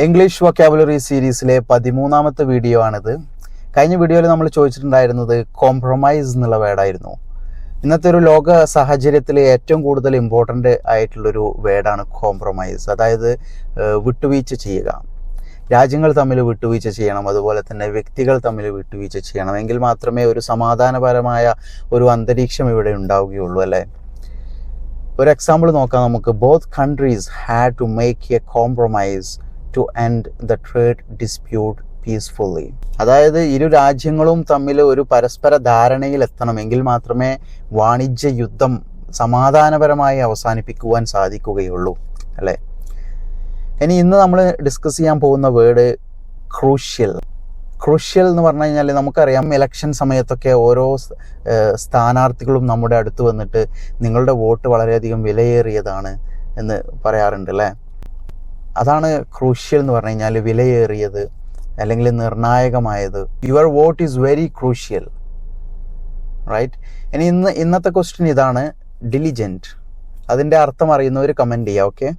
English vocabulary സീരീസിലെ 13ാമത്തെ video ആണിത്. കഴിഞ്ഞ വീഡിയോയിൽ നമ്മൾ ചോദിച്ചിട്ടുണ്ടായിരുന്നത് കോംപ്രമൈസ് എന്നുള്ള വേർഡായിരുന്നു. ഇന്നത്തെ ഒരു ലോക സാഹചര്യത്തിൽ ഏറ്റവും കൂടുതൽ ഇമ്പോർട്ടൻ്റ് ആയിട്ടുള്ളൊരു വേർഡാണ് കോംപ്രമൈസ്. അതായത് വിട്ടുവീഴ്ച ചെയ്യുക. രാജ്യങ്ങൾ തമ്മിൽ വിട്ടുവീഴ്ച ചെയ്യണം, അതുപോലെ തന്നെ വ്യക്തികൾ തമ്മിൽ വിട്ടുവീഴ്ച ചെയ്യണം. എങ്കിൽ മാത്രമേ ഒരു സമാധാനപരമായ ഒരു അന്തരീക്ഷം ഇവിടെ ഉണ്ടാവുകയുള്ളൂ, അല്ലേ? ഒരു എക്സാമ്പിൾ നോക്കാം നമുക്ക്. Both countries had to make a compromise to end the trade dispute peacefully. അതായത് ഇരു രാജ്യങ്ങളും തമ്മിൽ ഒരു പരസ്പര ധാരണയിൽ എത്തണമെങ്കിൽ മാത്രമേ വാണിജ്യ യുദ്ധം സമാധാനപരമായി അവസാനിപ്പിക്കുവാൻ സാധിക്കുകയുള്ളൂ, അല്ലേ? ഇനി ഇന്ന് നമ്മൾ ഡിസ്കസ് ചെയ്യാൻ പോകുന്ന വേർഡ് ക്രൂഷ്യൽ. ക്രൂഷ്യൽ എന്ന് പറഞ്ഞു കഴിഞ്ഞാൽ നമുക്കറിയാം, ഇലക്ഷൻ സമയത്തൊക്കെ ഓരോ സ്ഥാനാർത്ഥികളും നമ്മുടെ അടുത്ത് വന്നിട്ട് നിങ്ങളുടെ വോട്ട് വളരെയധികം വിലയേറിയതാണ് എന്ന് പറയാറുണ്ട്, അല്ലേ? അതാണ് ക്രൂഷ്യൽ എന്ന് പറഞ്ഞു കഴിഞ്ഞാൽ, വിലയേറിയത് അല്ലെങ്കിൽ നിർണായകമായത്. Your vote is very crucial, right? ഇനി ഇന്നത്തെ ക്വസ്റ്റ്യൻ ഇതാണ്, ഡിലിജൻറ്റ്. അതിൻ്റെ അർത്ഥം അറിയുന്നവർ കമൻറ്റ് ചെയ്യുക, ഓക്കെ?